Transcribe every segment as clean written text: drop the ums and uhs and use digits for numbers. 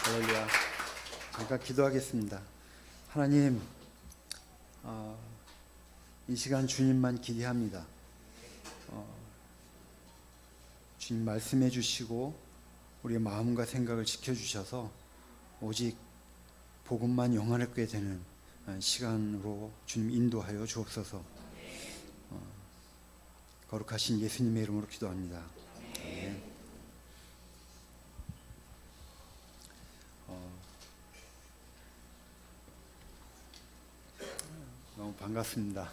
할렐루야. 잠깐 기도하겠습니다. 하나님, 이 시간 주님만 기대합니다. 주님 말씀해 주시고 우리의 마음과 생각을 지켜주셔서 오직 복음만 영원하게 되는 시간으로 주님 인도하여 주옵소서. 거룩하신 예수님의 이름으로 기도합니다. 네. 너무 반갑습니다.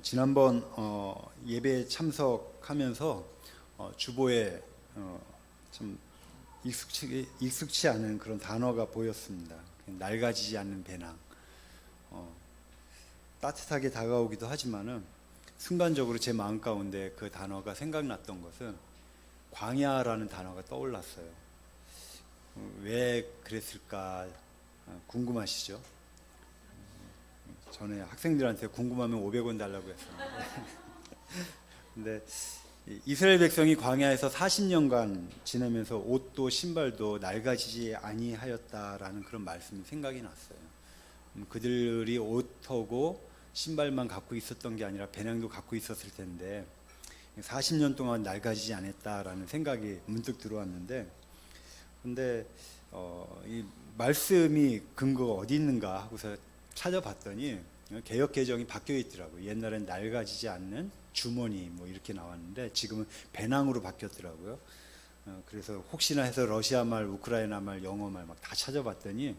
지난번 예배에 참석하면서 주보에 좀 익숙치 않은 그런 단어가 보였습니다. 낡아지지 않는 배낭. 따뜻하게 다가오기도 하지만은 순간적으로 제 마음 가운데 그 단어가 생각났던 것은 광야라는 단어가 떠올랐어요. 왜 그랬을까 궁금하시죠? 전에 학생들한테 궁금하면 500원 달라고 했었는데 근데 이스라엘 백성이 광야에서 40년간 지내면서 옷도 신발도 낡아지지 아니하였다라는 그런 말씀이 생각이 났어요. 그들이 옷하고 신발만 갖고 있었던 게 아니라 배낭도 갖고 있었을 텐데 40년 동안 낡아지지 않았다라는 생각이 문득 들어왔는데, 근데 이 말씀이 근거가 어디 있는가 하고서 찾아봤더니 개역 개정이 바뀌어 있더라고요. 옛날엔 낡아지지 않는 주머니 뭐 이렇게 나왔는데 지금은 배낭으로 바뀌었더라고요. 그래서 혹시나 해서 러시아 말, 우크라이나 말, 영어 말 막 다 찾아봤더니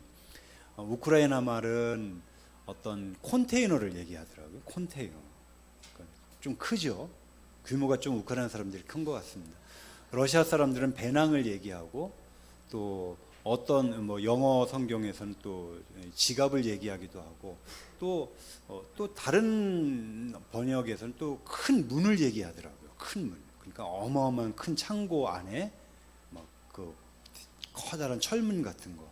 우크라이나 말은 어떤 컨테이너를 얘기하더라고요. 컨테이너. 좀 크죠. 규모가 좀 우크라이나 사람들이 큰 것 같습니다. 러시아 사람들은 배낭을 얘기하고, 또 어떤 뭐 영어 성경에서는 또 지갑을 얘기하기도 하고, 또 다른 번역에서는 또 큰 문을 얘기하더라고요. 큰 문. 그러니까 어마어마한 큰 창고 안에 막 그 커다란 철문 같은 거,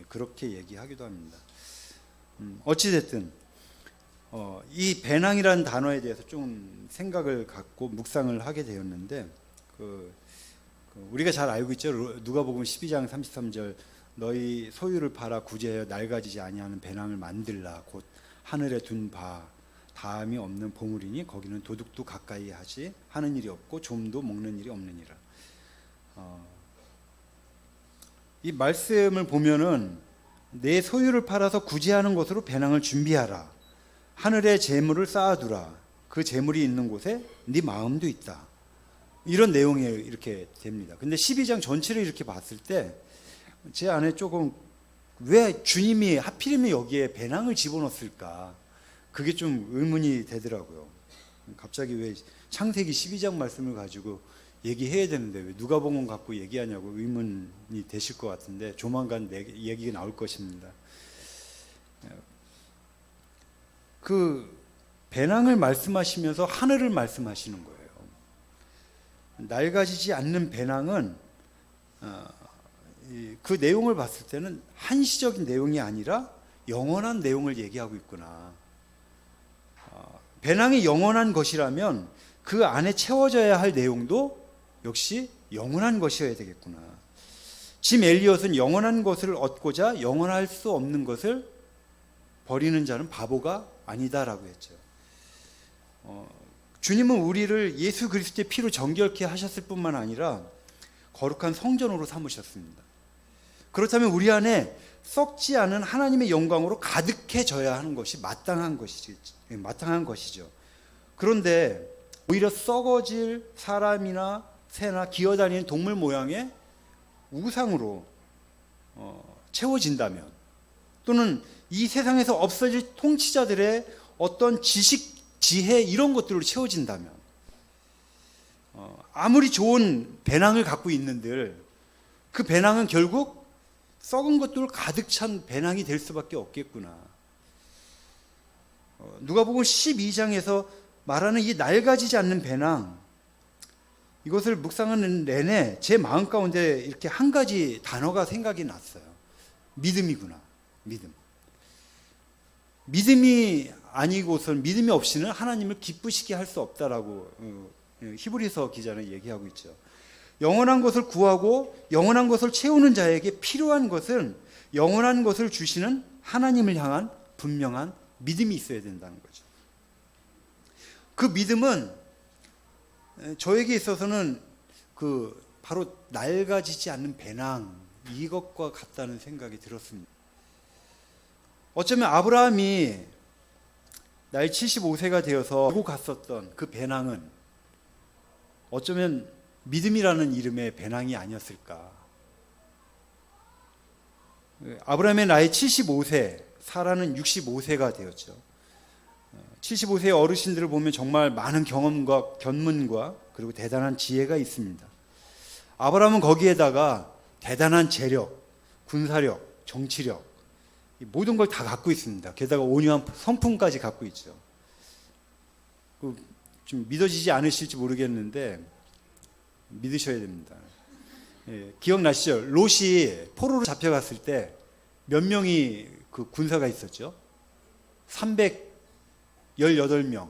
그렇게 얘기하기도 합니다. 어찌됐든 이 배낭이라는 단어에 대해서 좀 생각을 갖고 묵상을 하게 되었는데, 우리가 잘 알고 있죠. 누가복음 12장 33절, 너희 소유를 팔아 구제하여 낡아지지 아니하는 배낭을 만들라. 곧 하늘에 둔 바 다함이 없는 보물이니 거기는 도둑도 가까이 하지 하는 일이 없고 좀도 먹는 일이 없느니라. 이 말씀을 보면은 내 소유를 팔아서 구제하는 것으로 배낭을 준비하라. 하늘에 재물을 쌓아두라. 그 재물이 있는 곳에 네 마음도 있다. 이런 내용이 이렇게 됩니다. 근데 12장 전체를 이렇게 봤을 때 제 안에 조금, 왜 주님이 하필이면 여기에 배낭을 집어넣었을까? 그게 좀 의문이 되더라고요. 갑자기 왜 창세기 12장 말씀을 가지고 얘기해야 되는데 왜 누가복음 갖고 얘기하냐고 의문이 되실 것 같은데, 조만간 얘기가 나올 것입니다. 그 배낭을 말씀하시면서 하늘을 말씀하시는 거예요. 낡아지지 않는 배낭은 그 내용을 봤을 때는 한시적인 내용이 아니라 영원한 내용을 얘기하고 있구나. 배낭이 영원한 것이라면 그 안에 채워져야 할 내용도 역시 영원한 것이어야 되겠구나. 짐 엘리엇은 영원한 것을 얻고자 영원할 수 없는 것을 버리는 자는 바보가 아니다라고 했죠. 주님은 우리를 예수 그리스도의 피로 정결케 하셨을 뿐만 아니라 거룩한 성전으로 삼으셨습니다. 그렇다면 우리 안에 썩지 않은 하나님의 영광으로 가득해져야 하는 것이 마땅한 것이죠. 그런데 오히려 썩어질 사람이나 새나 기어다니는 동물 모양의 우상으로 채워진다면, 또는 이 세상에서 없어질 통치자들의 어떤 지식, 지혜 이런 것들로 채워진다면, 아무리 좋은 배낭을 갖고 있는들 그 배낭은 결국 썩은 것들로 가득 찬 배낭이 될 수밖에 없겠구나. 누가복음 12장에서 말하는 이 낡아지지 않는 배낭, 이것을 묵상하는 내내 제 마음 가운데 이렇게 한 가지 단어가 생각이 났어요. 믿음이구나. 믿음. 믿음이 아니고선 믿음이 없이는 하나님을 기쁘시게 할 수 없다라고 히브리서 기자는 얘기하고 있죠. 영원한 것을 구하고 영원한 것을 채우는 자에게 필요한 것은 영원한 것을 주시는 하나님을 향한 분명한 믿음이 있어야 된다는 거죠. 그 믿음은 저에게 있어서는 바로 낡아지지 않는 배낭, 이것과 같다는 생각이 들었습니다. 어쩌면 아브라함이 나이 75세가 되어서 들고 갔었던 그 배낭은 어쩌면 믿음이라는 이름의 배낭이 아니었을까. 아브라함의 나이 75세, 사라는 65세가 되었죠. 75세의 어르신들을 보면 정말 많은 경험과 견문과 그리고 대단한 지혜가 있습니다. 아브라함은 거기에다가 대단한 재력, 군사력, 정치력, 모든 걸 다 갖고 있습니다. 게다가 온유한 성품까지 갖고 있죠. 좀 믿어지지 않으실지 모르겠는데 믿으셔야 됩니다. 기억나시죠? 롯이 포로로 잡혀갔을 때 몇 명이 그 군사가 있었죠? 318명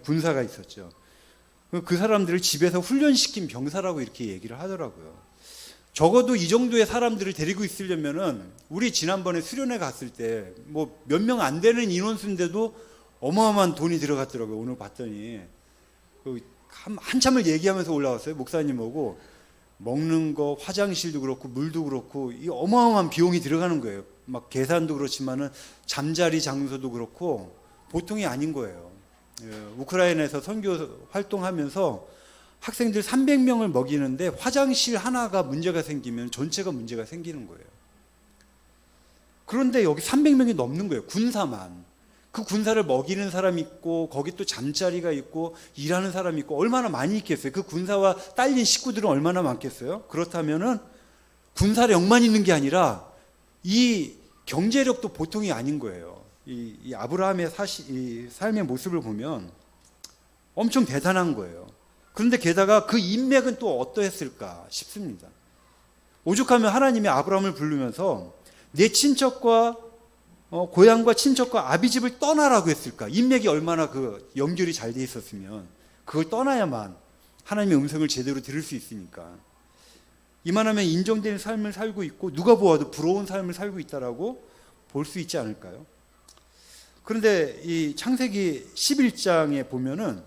군사가 있었죠. 그 사람들을 집에서 훈련시킨 병사라고 이렇게 얘기를 하더라고요. 적어도 이 정도의 사람들을 데리고 있으려면은 우리 지난번에 수련회 갔을 때 뭐 몇 명 안 되는 인원수인데도 어마어마한 돈이 들어갔더라고요. 오늘 봤더니 한참을 얘기하면서 올라왔어요. 목사님하고 먹는 거, 화장실도 그렇고 물도 그렇고 이 어마어마한 비용이 들어가는 거예요. 막 계산도 그렇지만은 잠자리 장소도 그렇고 보통이 아닌 거예요. 우크라이나에서 선교 활동하면서 학생들 300명을 먹이는데 화장실 하나가 문제가 생기면 전체가 문제가 생기는 거예요. 그런데 여기 300명이 넘는 거예요. 군사만. 그 군사를 먹이는 사람이 있고 거기 또 잠자리가 있고 일하는 사람이 있고 얼마나 많이 있겠어요. 그 군사와 딸린 식구들은 얼마나 많겠어요. 그렇다면은 군사력만 있는 게 아니라 이 경제력도 보통이 아닌 거예요. 이 아브라함의 이 삶의 모습을 보면 엄청 대단한 거예요. 그런데 게다가 그 인맥은 또 어떠했을까 싶습니다. 오죽하면 하나님이 아브라함을 부르면서 내 친척과 고향과 친척과 아비집을 떠나라고 했을까? 인맥이 얼마나 연결이 잘 돼 있었으면 그걸 떠나야만 하나님의 음성을 제대로 들을 수 있으니까. 이만하면 인정되는 삶을 살고 있고 누가 보아도 부러운 삶을 살고 있다라고 볼 수 있지 않을까요? 그런데 이 창세기 11장에 보면은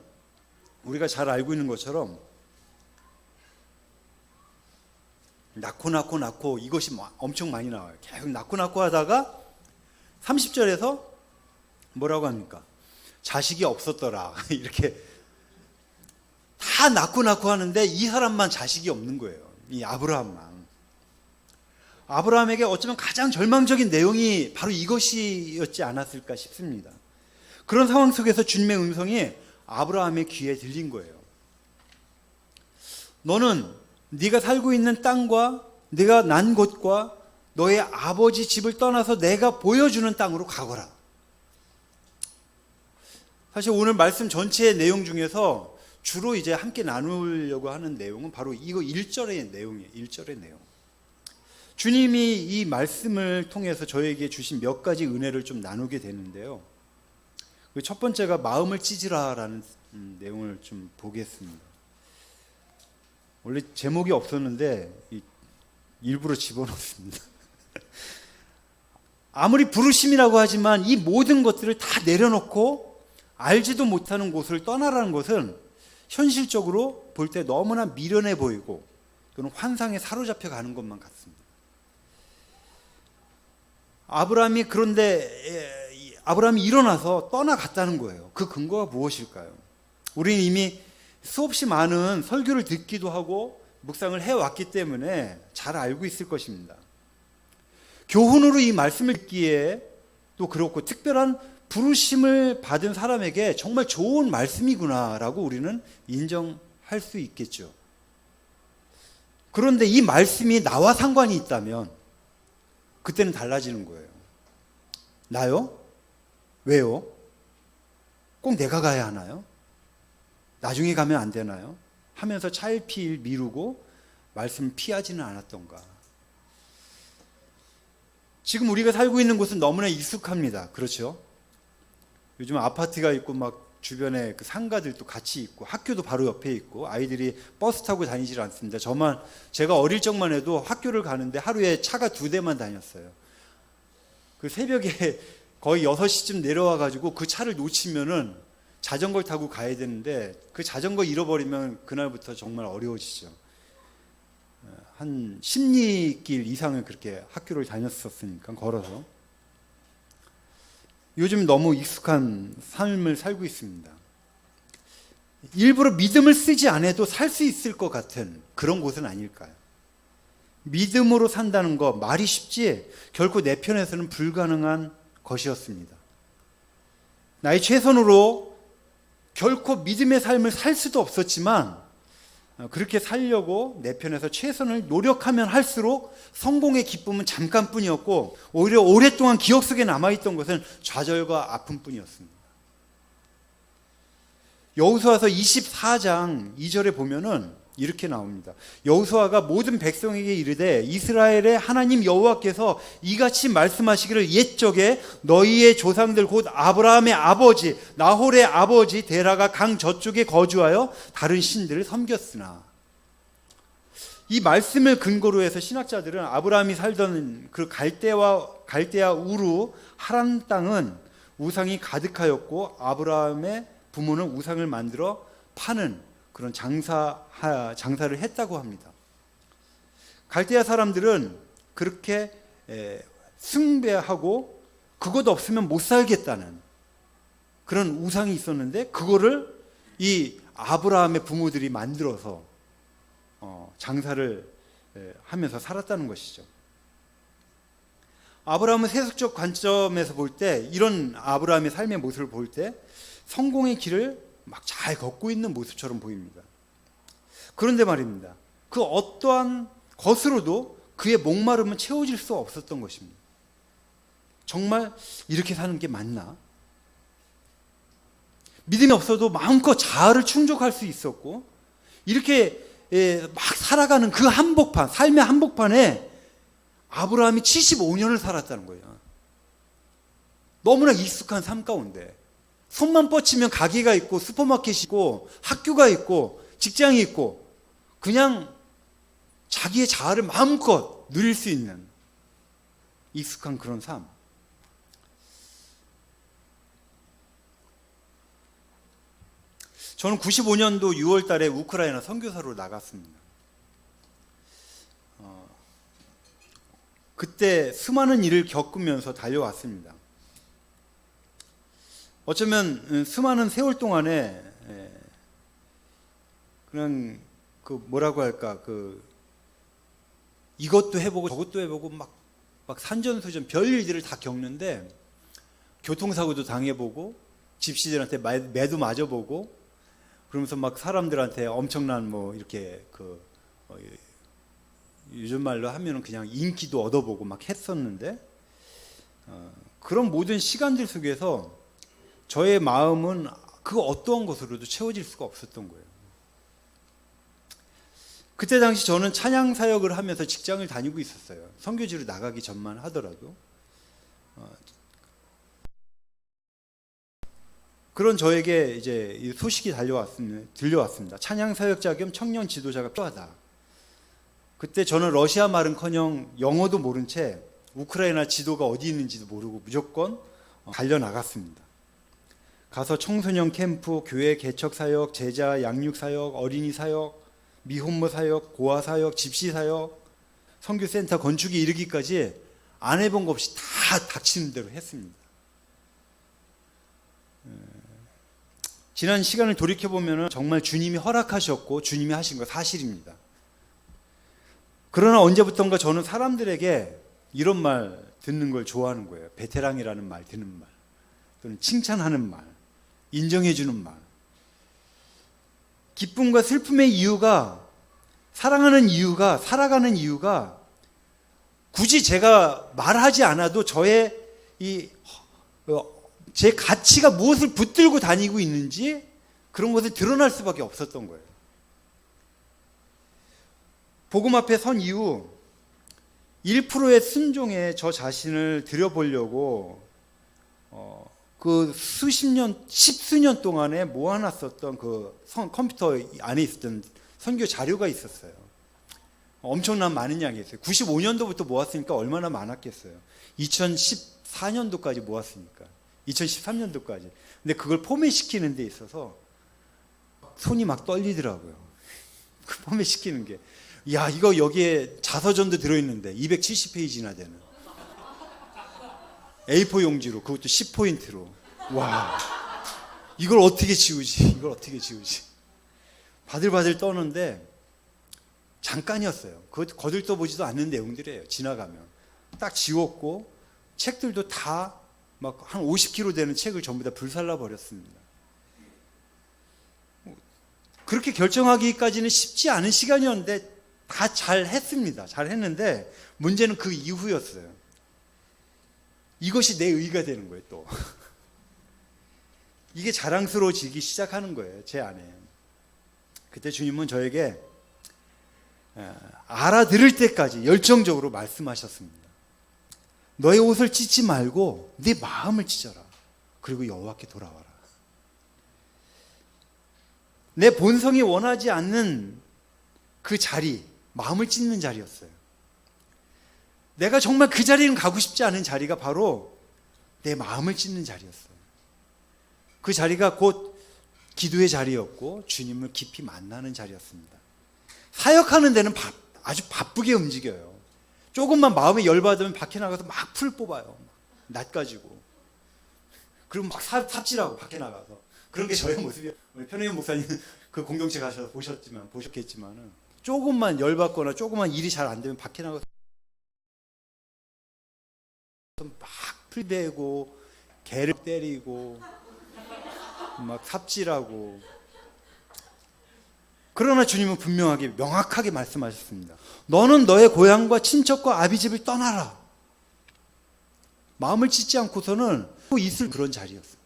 우리가 잘 알고 있는 것처럼 낳고 이것이 엄청 많이 나와요. 계속 낳고 하다가 30절에서 뭐라고 합니까? 자식이 없었더라. 이렇게 다 낳고 하는데 이 사람만 자식이 없는 거예요. 이 아브라함만. 아브라함에게 어쩌면 가장 절망적인 내용이 바로 이것이었지 않았을까 싶습니다. 그런 상황 속에서 주님의 음성이 아브라함의 귀에 들린 거예요. 너는 네가 살고 있는 땅과 네가 난 곳과 너의 아버지 집을 떠나서 내가 보여주는 땅으로 가거라. 사실 오늘 말씀 전체의 내용 중에서 주로 이제 함께 나누려고 하는 내용은 바로 이거 1절의 내용이에요. 1절의 내용. 주님이 이 말씀을 통해서 저에게 주신 몇 가지 은혜를 좀 나누게 되는데요. 첫 번째가 마음을 찢으라라는 내용을 좀 보겠습니다. 원래 제목이 없었는데 일부러 집어넣습니다. 아무리 부르심이라고 하지만 이 모든 것들을 다 내려놓고 알지도 못하는 곳을 떠나라는 것은 현실적으로 볼 때 너무나 미련해 보이고 또는 환상에 사로잡혀 가는 것만 같습니다. 아브라함이 일어나서 떠나갔다는 거예요. 그 근거가 무엇일까요? 우리는 이미 수없이 많은 설교를 듣기도 하고 묵상을 해왔기 때문에 잘 알고 있을 것입니다. 교훈으로 이 말씀을 듣기에 또 그렇고 특별한 부르심을 받은 사람에게 정말 좋은 말씀이구나라고 우리는 인정할 수 있겠죠. 그런데 이 말씀이 나와 상관이 있다면 그때는 달라지는 거예요. 나요? 왜요? 꼭 내가 가야 하나요? 나중에 가면 안 되나요? 하면서 차일피일 미루고 말씀을 피하지는 않았던가. 지금 우리가 살고 있는 곳은 너무나 익숙합니다. 그렇죠? 요즘 아파트가 있고 막 주변에 그 상가들도 같이 있고 학교도 바로 옆에 있고 아이들이 버스 타고 다니질 않습니다. 제가 어릴 적만 해도 학교를 가는데 하루에 차가 2대만 다녔어요. 그 새벽에 거의 6시쯤 내려와 가지고 그 차를 놓치면은 자전거를 타고 가야 되는데 그 자전거 잃어버리면 그날부터 정말 어려워지죠. 한 10리길 이상을 그렇게 학교를 다녔었으니까 걸어서. 요즘 너무 익숙한 삶을 살고 있습니다. 일부러 믿음을 쓰지 않아도 살 수 있을 것 같은 그런 곳은 아닐까요? 믿음으로 산다는 거 말이 쉽지 결코 내 편에서는 불가능한 것이었습니다. 나의 최선으로 결코 믿음의 삶을 살 수도 없었지만 그렇게 살려고 내 편에서 최선을 노력하면 할수록 성공의 기쁨은 잠깐뿐이었고 오히려 오랫동안 기억 속에 남아있던 것은 좌절과 아픔뿐이었습니다. 여호수아서 24장 2절에 보면은 이렇게 나옵니다. 여호수아가 모든 백성에게 이르되 이스라엘의 하나님 여호와께서 이같이 말씀하시기를 옛적에 너희의 조상들 곧 아브라함의 아버지 나홀의 아버지 데라가 강 저쪽에 거주하여 다른 신들을 섬겼으나, 이 말씀을 근거로 해서 신학자들은 아브라함이 살던 그 갈대아 우루 하란 땅은 우상이 가득하였고 아브라함의 부모는 우상을 만들어 파는 그런 장사를 했다고 합니다. 갈대아 사람들은 그렇게 숭배하고 그것 없으면 못 살겠다는 그런 우상이 있었는데 그거를 이 아브라함의 부모들이 만들어서 장사를 하면서 살았다는 것이죠. 아브라함은 세속적 관점에서 볼 때, 이런 아브라함의 삶의 모습을 볼 때 성공의 길을 막 잘 걷고 있는 모습처럼 보입니다. 그런데 말입니다, 그 어떠한 것으로도 그의 목마름은 채워질 수 없었던 것입니다. 정말 이렇게 사는 게 맞나? 믿음이 없어도 마음껏 자아를 충족할 수 있었고 이렇게 막 살아가는 그 한복판, 삶의 한복판에 아브라함이 75년을 살았다는 거예요. 너무나 익숙한 삶 가운데 손만 뻗치면 가게가 있고 슈퍼마켓이 있고 학교가 있고 직장이 있고 그냥 자기의 자아를 마음껏 누릴 수 있는 익숙한 그런 삶. 저는 95년도 6월 달에 우크라이나 선교사로 나갔습니다. 그때 수많은 일을 겪으면서 달려왔습니다. 어쩌면 수많은 세월 동안에 그냥 뭐라고 할까, 이것도 해보고 저것도 해보고 막 산전수전 별일들을 다 겪는데 교통사고도 당해보고 집시들한테 매도 맞아보고 그러면서 막 사람들한테 엄청난 이렇게 요즘 말로 하면은 그냥 인기도 얻어보고 막 했었는데 그런 모든 시간들 속에서 저의 마음은 그 어떠한 것으로도 채워질 수가 없었던 거예요. 그때 당시 저는 찬양 사역을 하면서 직장을 다니고 있었어요. 선교지로 나가기 전만 하더라도. 그런 저에게 이제 이 소식이 들려왔습니다. 찬양 사역자 겸 청년 지도자가 필요하다. 그때 저는 러시아 말은커녕 영어도 모른 채 우크라이나 지도가 어디 있는지도 모르고 무조건 달려나갔습니다. 가서 청소년 캠프, 교회 개척 사역, 제자 양육 사역, 어린이 사역, 미혼모 사역, 고아 사역, 집시 사역, 선교센터 건축에 이르기까지 안 해본 것 없이 다 닥치는 대로 했습니다. 지난 시간을 돌이켜보면 정말 주님이 허락하셨고 주님이 하신 거 사실입니다. 그러나 언제부턴가 저는 사람들에게 이런 말 듣는 걸 좋아하는 거예요. 베테랑이라는 말 듣는 말, 또는 칭찬하는 말, 인정해주는 말. 기쁨과 슬픔의 이유가, 사랑하는 이유가, 살아가는 이유가 굳이 제가 말하지 않아도 제 가치가 무엇을 붙들고 다니고 있는지 그런 것을 드러날 수밖에 없었던 거예요. 복음 앞에 선 이후 1%의 순종에 저 자신을 들여보려고 그 수십 년, 십수년 동안에 모아놨었던 그 컴퓨터 안에 있었던 선교 자료가 있었어요. 엄청난 많은 양이 있어요. 95년도부터 모았으니까 얼마나 많았겠어요. 2014년도까지 모았으니까. 2013년도까지. 근데 그걸 포맷시키는 데 있어서 손이 막 떨리더라고요. 그 포맷시키는 게. 야, 이거 여기에 자서전도 들어있는데 270페이지나 되는 A4 용지로, 그것도 10포인트로. 와, 이걸 어떻게 지우지? 이걸 어떻게 지우지? 바들바들 떠는데 잠깐이었어요. 그것 거들떠보지도 않는 내용들이에요. 지나가면 딱 지웠고, 책들도 다 막 한 50kg 되는 책을 전부 다 불살라 버렸습니다. 그렇게 결정하기까지는 쉽지 않은 시간이었는데 다 잘 했습니다. 잘 했는데 문제는 그 이후였어요. 이것이 내 의가 되는 거예요. 또 이게 자랑스러워지기 시작하는 거예요. 제 안에. 그때 주님은 저에게 알아들을 때까지 열정적으로 말씀하셨습니다. 너의 옷을 찢지 말고 네 마음을 찢어라. 그리고 여호와께 돌아와라. 내 본성이 원하지 않는 그 자리, 마음을 찢는 자리였어요. 내가 정말 그 자리는 가고 싶지 않은 자리가 바로 내 마음을 찢는 자리였어요. 그 자리가 곧 기도의 자리였고 주님을 깊이 만나는 자리였습니다. 사역하는 데는 아주 바쁘게 움직여요. 조금만 마음에 열받으면 밖에 나가서 막 풀 뽑아요. 낫 가지고. 그리고 막 삽질하고 밖에 나가서. 그런 게 저의 모습이에요. 우리 편의점 목사님 그 공동체 가셔서 보셨겠지만은 조금만 열받거나 조금만 일이 잘 안 되면 밖에 나가서 막 풀대고 개를 때리고 막 삽질하고. 그러나 주님은 분명하게 명확하게 말씀하셨습니다. 너는 너의 고향과 친척과 아비집을 떠나라. 마음을 찢지 않고서는 있을 그런 자리였어요.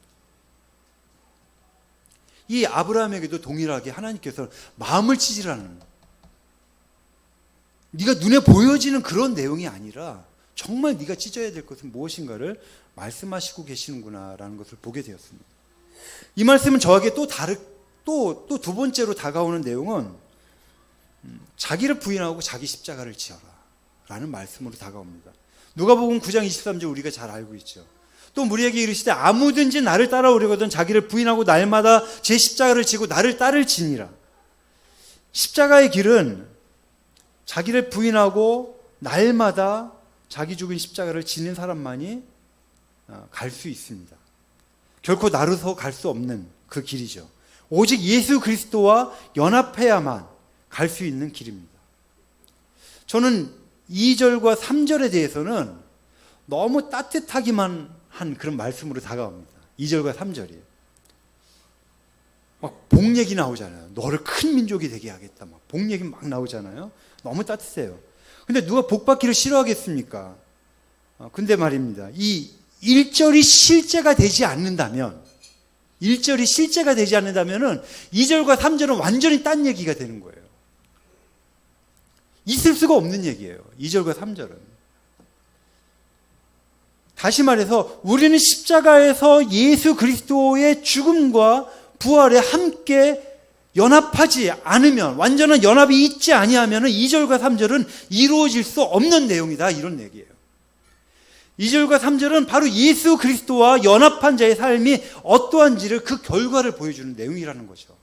이 아브라함에게도 동일하게 하나님께서 마음을 찢으라는, 네가 눈에 보여지는 그런 내용이 아니라 정말 네가 찢어야 될 것은 무엇인가를 말씀하시고 계시는구나라는 것을 보게 되었습니다. 이 말씀은 저에게 또 두 번째로 다가오는 내용은 자기를 부인하고 자기 십자가를 지어라 라는 말씀으로 다가옵니다. 누가복음 9장 23절 우리가 잘 알고 있죠. 또 무리에게 이르시되 아무든지 나를 따라오려거든 자기를 부인하고 날마다 제 십자가를 지고 나를 따를지니라. 십자가의 길은 자기를 부인하고 날마다 자기 죽은 십자가를 지는 사람만이 갈 수 있습니다. 결코 나로서 갈 수 없는 그 길이죠. 오직 예수 그리스도와 연합해야만 갈 수 있는 길입니다. 저는 2절과 3절에 대해서는 너무 따뜻하기만 한 그런 말씀으로 다가옵니다. 2절과 3절이. 막 복 얘기 나오잖아요. 너를 큰 민족이 되게 하겠다. 막 복 얘기 막 나오잖아요. 너무 따뜻해요. 근데 누가 복 받기를 싫어하겠습니까? 근데 말입니다. 이 1절이 실제가 되지 않는다면 2절과 3절은 완전히 딴 얘기가 되는 거예요. 있을 수가 없는 얘기예요. 2절과 3절은. 다시 말해서 우리는 십자가에서 예수 그리스도의 죽음과 부활에 함께 연합하지 않으면, 완전한 연합이 있지 아니하면 2절과 3절은 이루어질 수 없는 내용이다, 이런 얘기예요. 2절과 3절은 바로 예수 그리스도와 연합한 자의 삶이 어떠한지를, 그 결과를 보여주는 내용이라는 거죠.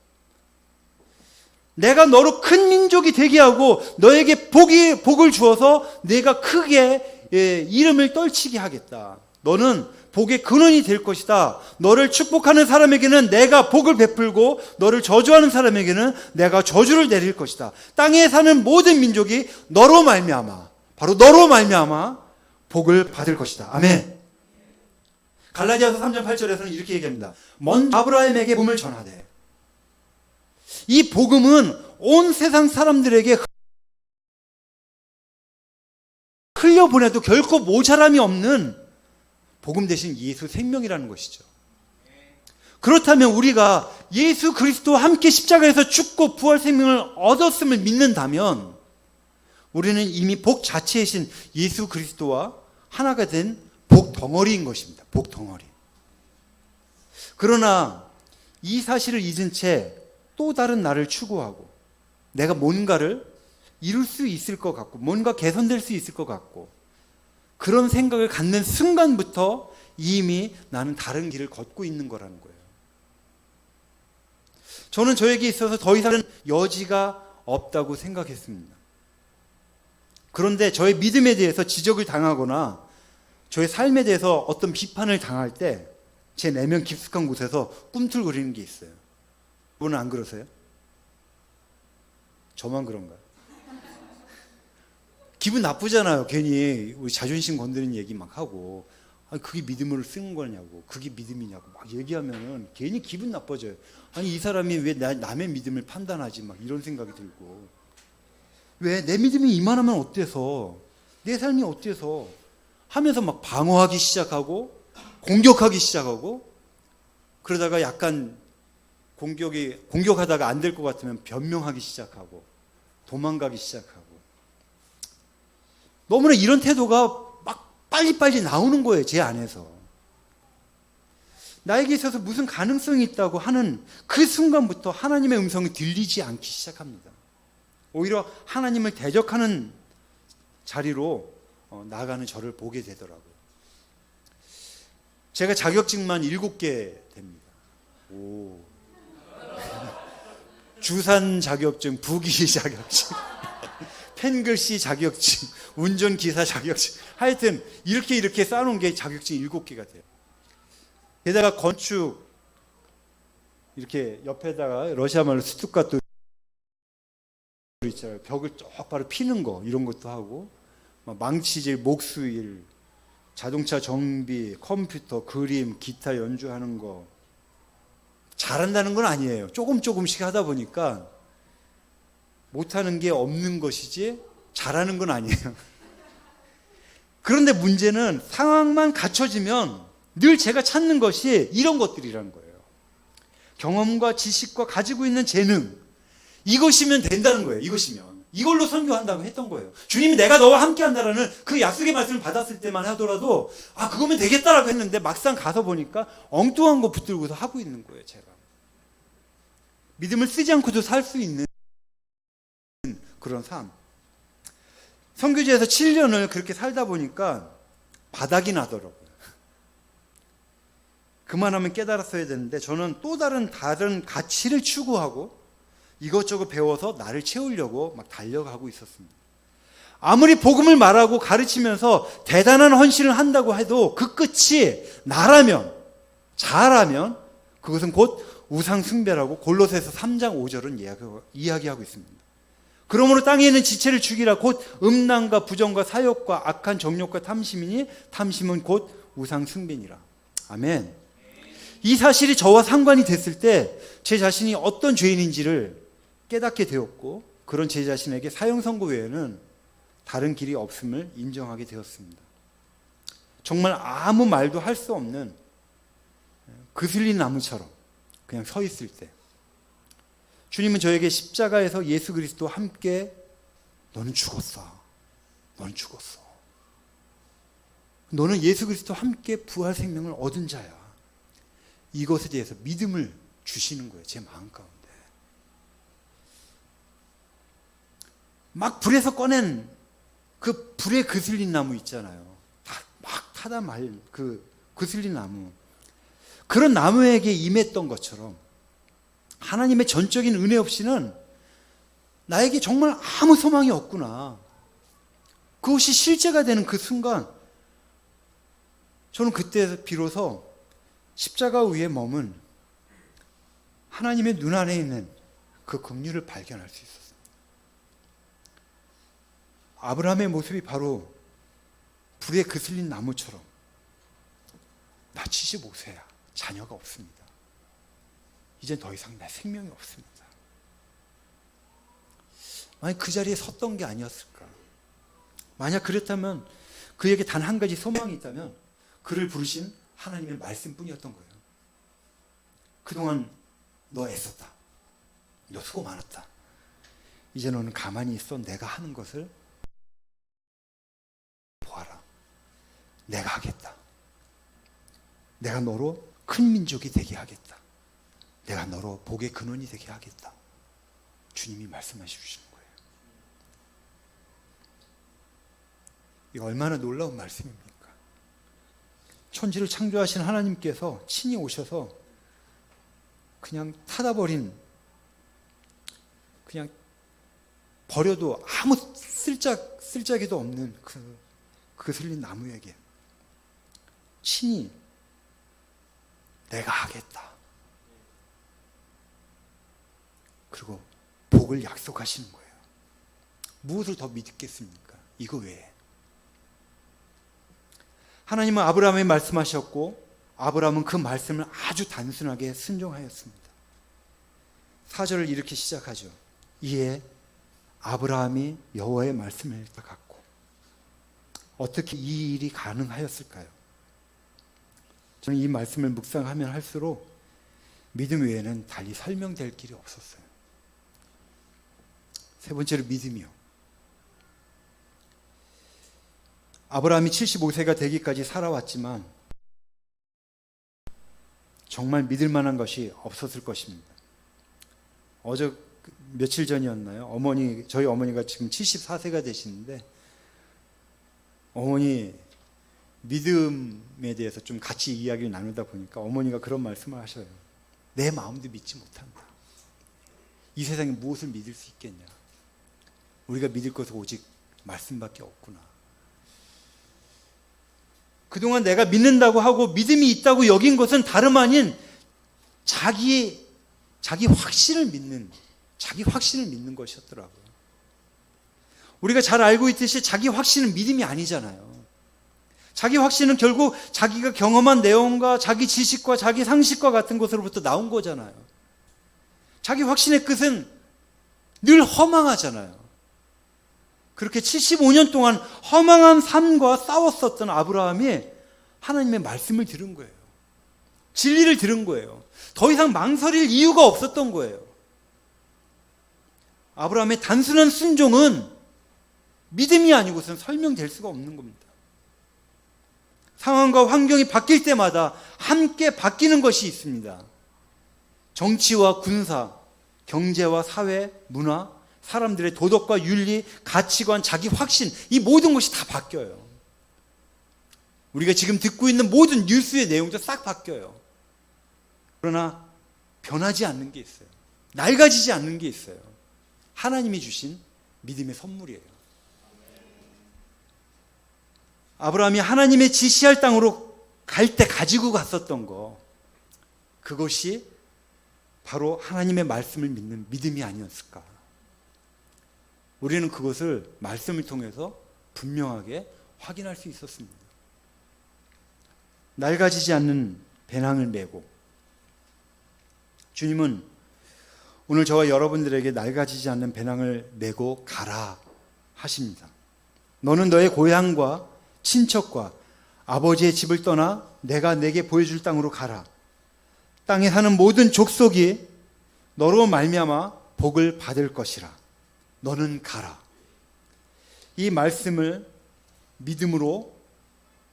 내가 너로 큰 민족이 되게 하고 너에게 복을 주어서 내가 크게 이름을 떨치게 하겠다. 너는 복의 근원이 될 것이다. 너를 축복하는 사람에게는 내가 복을 베풀고 너를 저주하는 사람에게는 내가 저주를 내릴 것이다. 땅에 사는 모든 민족이 너로 말미암아, 바로 너로 말미암아 복을 받을 것이다. 아멘. 갈라디아서 3장 8절에서는 이렇게 얘기합니다. 먼저 아브라함에게 복음을 전하되. 이 복음은 온 세상 사람들에게 흘려보내도 결코 모자람이 없는 복음 대신 예수 생명이라는 것이죠. 그렇다면 우리가 예수 그리스도와 함께 십자가에서 죽고 부활 생명을 얻었음을 믿는다면 우리는 이미 복 자체이신 예수 그리스도와 하나가 된 복 덩어리인 것입니다. 복 덩어리. 그러나 이 사실을 잊은 채 또 다른 나를 추구하고 내가 뭔가를 이룰 수 있을 것 같고 뭔가 개선될 수 있을 것 같고 그런 생각을 갖는 순간부터 이미 나는 다른 길을 걷고 있는 거라는 거예요. 저는 저에게 있어서 더 이상은 여지가 없다고 생각했습니다. 그런데 저의 믿음에 대해서 지적을 당하거나 저의 삶에 대해서 어떤 비판을 당할 때 제 내면 깊숙한 곳에서 꿈틀거리는 게 있어요. 여러분은 안 그러세요? 저만 그런가요? 기분 나쁘잖아요. 괜히 우리 자존심 건드리는 얘기 막 하고 아니 그게 믿음으로 쓰는 거냐고 그게 믿음이냐고 막 얘기하면은 괜히 기분 나빠져요. 아니 이 사람이 왜 남의 믿음을 판단하지 막 이런 생각이 들고 왜 내 믿음이 이만하면 어때서 내 삶이 어때서 하면서 막 방어하기 시작하고 공격하기 시작하고 그러다가 약간 공격하다가 안 될 것 같으면 변명하기 시작하고 도망가기 시작하고 너무나 이런 태도가 막 빨리빨리 나오는 거예요. 제 안에서. 나에게 있어서 무슨 가능성이 있다고 하는 그 순간부터 하나님의 음성이 들리지 않기 시작합니다. 오히려 하나님을 대적하는 자리로 나아가는 저를 보게 되더라고요. 제가 자격증만 7개 됩니다. 오. 주산 자격증, 부기 자격증, 펜글씨 자격증, 운전기사 자격증. 하여튼 이렇게 쌓아놓은 게 자격증 7개가 돼요. 게다가 건축 이렇게 옆에다가 러시아 말로 스투카토 있잖아요. 벽을 똑바로 피는 거 이런 것도 하고 망치질, 목수일, 자동차 정비, 컴퓨터, 그림, 기타 연주하는 거 잘한다는 건 아니에요. 조금씩 하다 보니까 못하는 게 없는 것이지 잘하는 건 아니에요. 그런데 문제는 상황만 갖춰지면 늘 제가 찾는 것이 이런 것들이라는 거예요. 경험과 지식과 가지고 있는 재능 이것이면 된다는 거예요. 이걸로 선교한다고 했던 거예요. 주님이 내가 너와 함께 한다라는 그 약속의 말씀을 받았을 때만 하더라도 그거면 되겠다라고 했는데 막상 가서 보니까 엉뚱한 거 붙들고서 하고 있는 거예요. 제가 믿음을 쓰지 않고도 살 수 있는 그런 삶. 선교지에서 7년을 그렇게 살다 보니까 바닥이 나더라고요. 그만하면 깨달았어야 되는데 저는 또 다른 가치를 추구하고 이것저것 배워서 나를 채우려고 막 달려가고 있었습니다. 아무리 복음을 말하고 가르치면서 대단한 헌신을 한다고 해도 그 끝이 나라면 잘하면 그것은 곧 우상 숭배라고 골로새서 3장 5절은 이야기하고 있습니다. 그러므로 땅에 있는 지체를 죽이라 곧 음란과 부정과 사욕과 악한 정욕과 탐심이니 탐심은 곧 우상 숭배니라. 아멘. 이 사실이 저와 상관이 됐을 때 제 자신이 어떤 죄인인지를 깨닫게 되었고 그런 제 자신에게 사형 선고 외에는 다른 길이 없음을 인정하게 되었습니다. 정말 아무 말도 할 수 없는 그슬린 나무처럼 그냥 서 있을 때 주님은 저에게 십자가에서 예수 그리스도와 함께 너는 죽었어. 너는 예수 그리스도와 함께 부활 생명을 얻은 자야. 이것에 대해서 믿음을 주시는 거예요. 제 마음 가운데. 막 불에서 꺼낸 그 불에 그슬린 나무 있잖아요. 막 타다 말 그 그슬린 나무. 그런 나무에게 임했던 것처럼 하나님의 전적인 은혜 없이는 나에게 정말 아무 소망이 없구나. 그것이 실제가 되는 그 순간 저는 그때 비로소 십자가 위에 머문 하나님의 눈 안에 있는 그 긍휼을 발견할 수 있었습니다. 아브라함의 모습이 바로 불에 그슬린 나무처럼 나 75세야. 자녀가 없습니다. 이제 더 이상 내 생명이 없습니다. 만약 그 자리에 섰던 게 아니었을까? 만약 그랬다면 그에게 단 한 가지 소망이 있다면 그를 부르신 하나님의 말씀뿐이었던 거예요. 그동안 너 애썼다. 너 수고 많았다. 이제 너는 가만히 있어. 내가 하는 것을 보아라. 내가 하겠다. 내가 너로 큰 민족이 되게 하겠다. 내가 너로 복의 근원이 되게 하겠다. 주님이 말씀하시는 거예요. 이거 얼마나 놀라운 말씀입니까? 천지를 창조하신 하나님께서 친히 오셔서 그냥 타다버린, 그냥 버려도 아무 쓸짝이도 없는 그 슬린 나무에게 친히 내가 하겠다. 그리고 복을 약속하시는 거예요. 무엇을 더 믿겠습니까? 이거 외에. 하나님은 아브라함에 말씀하셨고 아브라함은 그 말씀을 아주 단순하게 순종하였습니다. 4절을 이렇게 시작하죠. 이에 아브라함이 여호와의 말씀을 갖고. 어떻게 이 일이 가능하였을까요? 저는 이 말씀을 묵상하면 할수록 믿음 외에는 달리 설명될 길이 없었어요. 세 번째로 믿음이요. 아브라함이 75세가 되기까지 살아왔지만 정말 믿을 만한 것이 없었을 것입니다. 며칠 전이었나요? 저희 어머니가 지금 74세가 되시는데 어머니 믿음에 대해서 좀 같이 이야기를 나누다 보니까 어머니가 그런 말씀을 하셔요. 내 마음도 믿지 못한다. 이 세상에 무엇을 믿을 수 있겠냐? 우리가 믿을 것은 오직 말씀밖에 없구나. 그동안 내가 믿는다고 하고 믿음이 있다고 여긴 것은 다름 아닌 자기 확신을 믿는 것이었더라고요. 우리가 잘 알고 있듯이 자기 확신은 믿음이 아니잖아요. 자기 확신은 결국 자기가 경험한 내용과 자기 지식과 자기 상식과 같은 것으로부터 나온 거잖아요. 자기 확신의 끝은 늘 허망하잖아요. 그렇게 75년 동안 허망한 삶과 싸웠었던 아브라함이 하나님의 말씀을 들은 거예요. 진리를 들은 거예요. 더 이상 망설일 이유가 없었던 거예요. 아브라함의 단순한 순종은 믿음이 아니고서는 설명될 수가 없는 겁니다. 상황과 환경이 바뀔 때마다 함께 바뀌는 것이 있습니다. 정치와 군사, 경제와 사회, 문화, 사람들의 도덕과 윤리, 가치관, 자기 확신, 이 모든 것이 다 바뀌어요. 우리가 지금 듣고 있는 모든 뉴스의 내용도 싹 바뀌어요. 그러나 변하지 않는 게 있어요. 낡아지지 않는 게 있어요. 하나님이 주신 믿음의 선물이에요. 아브라함이 하나님의 지시할 땅으로 갈 때 가지고 갔었던 거, 그것이 바로 하나님의 말씀을 믿는 믿음이 아니었을까. 우리는 그것을 말씀을 통해서 분명하게 확인할 수 있었습니다. 낡아지지 않는 배낭을 메고, 주님은 오늘 저와 여러분들에게 낡아지지 않는 배낭을 메고 가라 하십니다. 너는 너의 고향과 친척과 아버지의 집을 떠나 내가 내게 보여줄 땅으로 가라. 땅에 사는 모든 족속이 너로 말미암아 복을 받을 것이라. 너는 가라. 이 말씀을 믿음으로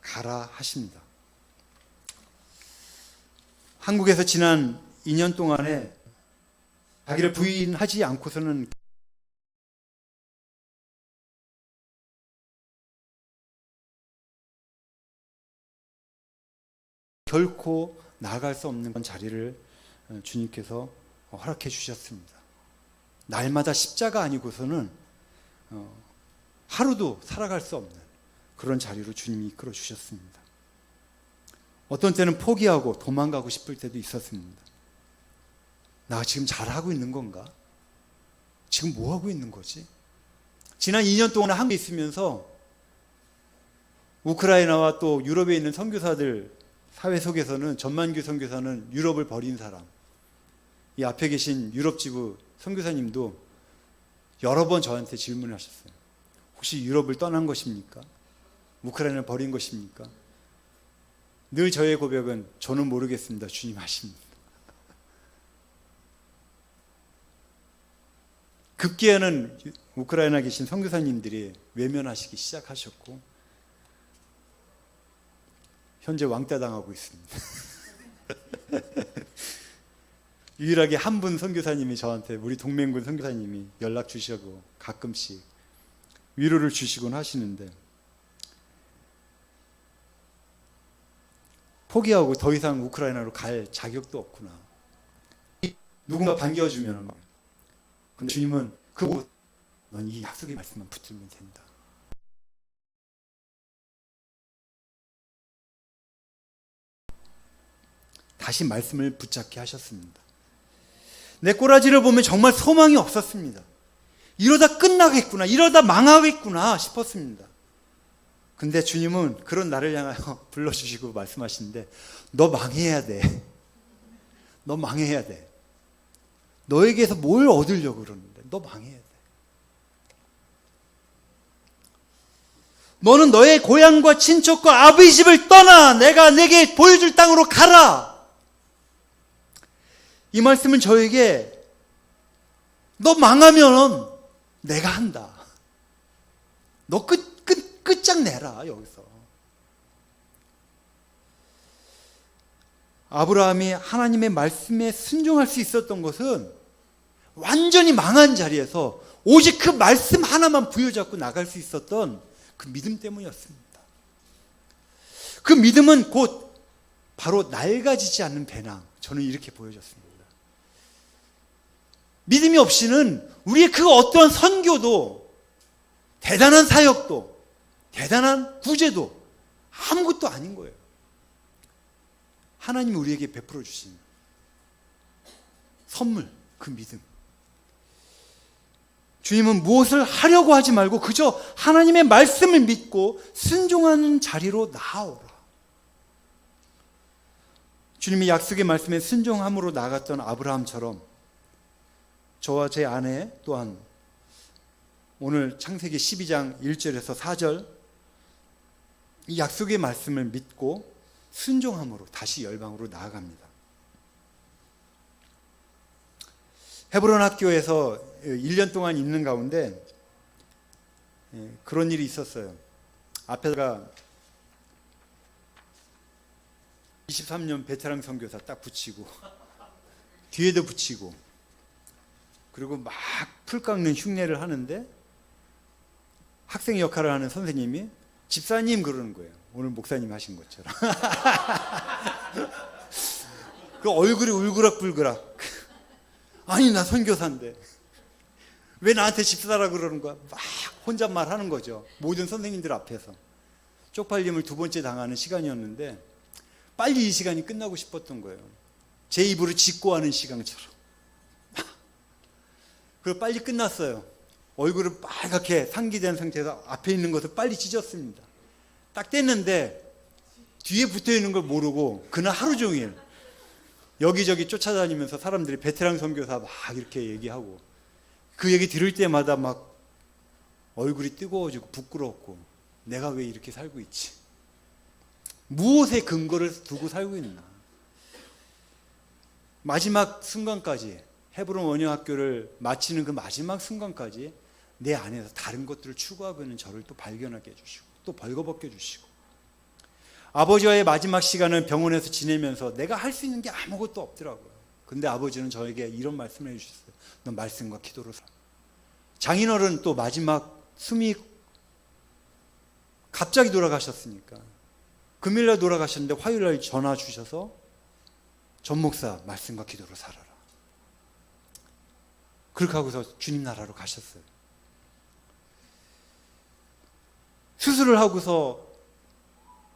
가라 하십니다. 한국에서 지난 2년 동안에 자기를 부인하지 않고서는 결코 나아갈 수 없는 그런 자리를 주님께서 허락해 주셨습니다. 날마다 십자가 아니고서는 하루도 살아갈 수 없는 그런 자리로 주님이 이끌어 주셨습니다. 어떤 때는 포기하고 도망가고 싶을 때도 있었습니다. 나 지금 잘하고 있는 건가? 지금 뭐 하고 있는 거지? 지난 2년 동안 한국에 있으면서 우크라이나와 또 유럽에 있는 선교사들 사회 속에서는 전만규 선교사는 유럽을 버린 사람, 이 앞에 계신 유럽 지부 선교사님도 여러 번 저한테 질문을 하셨어요. 혹시 유럽을 떠난 것입니까? 우크라이나를 버린 것입니까? 늘 저의 고백은 저는 모르겠습니다. 주님 아십니다. 급기야는 우크라이나에 계신 선교사님들이 외면하시기 시작하셨고 현재 왕따 당하고 있습니다. 유일하게 한 분 선교사님이 저한테, 우리 동맹군 선교사님이 연락 주시고 가끔씩 위로를 주시곤 하시는데, 포기하고 더 이상 우크라이나로 갈 자격도 없구나. 누군가 반겨주면. 근데 주님은 넌 이 약속의 말씀만 붙들면 된다. 다시 말씀을 붙잡게 하셨습니다. 내 꼬라지를 보면 정말 소망이 없었습니다. 이러다 끝나겠구나, 이러다 망하겠구나 싶었습니다. 근데 주님은 그런 나를 향하여 불러주시고 말씀하시는데, 너 망해야 돼. 너 망해야 돼. 너에게서 뭘 얻으려고 그러는데 너 망해야 돼. 너는 너의 고향과 친척과 아버지 집을 떠나 내가 내게 보여줄 땅으로 가라. 이 말씀은 저에게 너 망하면 내가 한다. 너 끝장내라 여기서. 아브라함이 하나님의 말씀에 순종할 수 있었던 것은 완전히 망한 자리에서 오직 그 말씀 하나만 부여잡고 나갈 수 있었던 그 믿음 때문이었습니다. 그 믿음은 곧 바로 낡아지지 않는 배낭, 저는 이렇게 보여졌습니다. 믿음이 없이는 우리의 그 어떠한 선교도, 대단한 사역도, 대단한 구제도 아무것도 아닌 거예요. 하나님이 우리에게 베풀어 주신 선물, 그 믿음. 주님은 무엇을 하려고 하지 말고 그저 하나님의 말씀을 믿고 순종하는 자리로 나아오라. 주님이 약속의 말씀에 순종함으로 나갔던 아브라함처럼 저와 제 아내 또한 오늘 창세기 12장 1절에서 4절 이 약속의 말씀을 믿고 순종함으로 다시 열방으로 나아갑니다. 헤브론 학교에서 1년 동안 있는 가운데 그런 일이 있었어요. 앞에다가 23년 베테랑 선교사 딱 붙이고 뒤에도 붙이고 그리고 막 풀 깎는 흉내를 하는데 학생 역할을 하는 선생님이 집사님 그러는 거예요. 오늘 목사님 하신 것처럼. 그 얼굴이 울그락불그락. 아니 나 선교사인데 왜 나한테 집사라 그러는 거야. 막 혼잣말 하는 거죠. 모든 선생님들 앞에서. 쪽팔림을 두 번째 당하는 시간이었는데 빨리 이 시간이 끝나고 싶었던 거예요. 제 입으로 직고하는 시간처럼. 그리고 빨리 끝났어요. 얼굴을 빨갛게 상기된 상태에서 앞에 있는 것을 빨리 찢었습니다. 딱 뗐는데 뒤에 붙어있는 걸 모르고 그날 하루 종일 여기저기 쫓아다니면서 사람들이 베테랑 선교사 막 이렇게 얘기하고 그 얘기 들을 때마다 막 얼굴이 뜨거워지고 부끄럽고 내가 왜 이렇게 살고 있지? 무엇에 근거를 두고 살고 있나? 마지막 순간까지 헤브론 원영학교를 마치는 그 마지막 순간까지 내 안에서 다른 것들을 추구하고 있는 저를 또 발견하게 해주시고 또 벌거벗겨 주시고 아버지와의 마지막 시간을 병원에서 지내면서 내가 할 수 있는 게 아무것도 없더라고요. 근데 아버지는 저에게 이런 말씀을 해주셨어요. 넌 말씀과 기도로 살아. 장인어른 또 마지막 숨이 갑자기 돌아가셨으니까 금요일날 돌아가셨는데 화요일날 전화 주셔서 전 목사 말씀과 기도로 살아라. 그렇게 하고서 주님 나라로 가셨어요. 수술을 하고서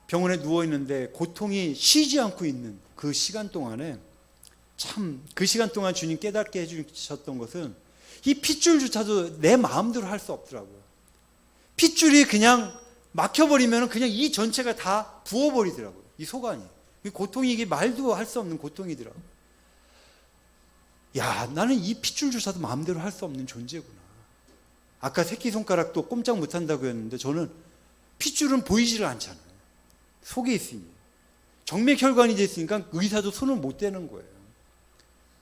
병원에 누워있는데 고통이 쉬지 않고 있는 그 시간 동안에 참 그 시간 동안 주님 깨닫게 해주셨던 것은 이 핏줄조차도 내 마음대로 할 수 없더라고요. 핏줄이 그냥 막혀버리면 그냥 이 전체가 다 부어버리더라고요. 이 속안이. 이 고통이 이게 말도 할 수 없는 고통이더라고요. 야, 나는 이 핏줄조차도 마음대로 할 수 없는 존재구나. 아까 새끼손가락도 꼼짝 못한다고 했는데 저는 핏줄은 보이지를 않잖아요. 속에 있으니. 정맥혈관이 됐으니까 의사도 손을 못 대는 거예요.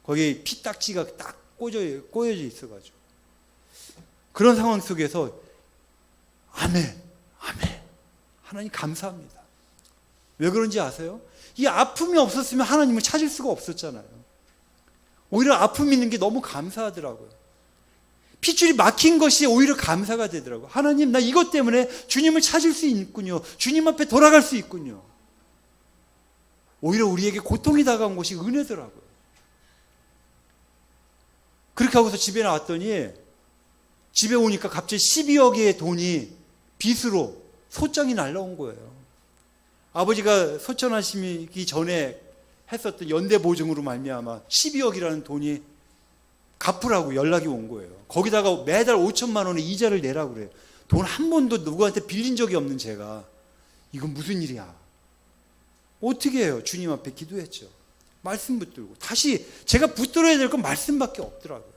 거기에 피딱지가 딱 꼬여져 있어가지고. 그런 상황 속에서 아멘, 아멘. 하나님 감사합니다. 왜 그런지 아세요? 이 아픔이 없었으면 하나님을 찾을 수가 없었잖아요. 오히려 아픔이 있는 게 너무 감사하더라고요. 핏줄이 막힌 것이 오히려 감사가 되더라고요. 하나님, 나 이것 때문에 주님을 찾을 수 있군요. 주님 앞에 돌아갈 수 있군요. 오히려 우리에게 고통이 다가온 것이 은혜더라고요. 그렇게 하고서 집에 나왔더니 집에 오니까 갑자기 12억의 돈이 빚으로 소장이 날라온 거예요. 아버지가 소천하시기 전에 했었던 연대보증으로 말미암아 12억이라는 돈이 갚으라고 연락이 온 거예요. 거기다가 매달 5천만 원의 이자를 내라고 그래요. 돈 한 번도 누구한테 빌린 적이 없는 제가 이건 무슨 일이야. 어떻게 해요? 주님 앞에 기도했죠. 말씀 붙들고 다시 제가 붙들어야 될 건 말씀밖에 없더라고요.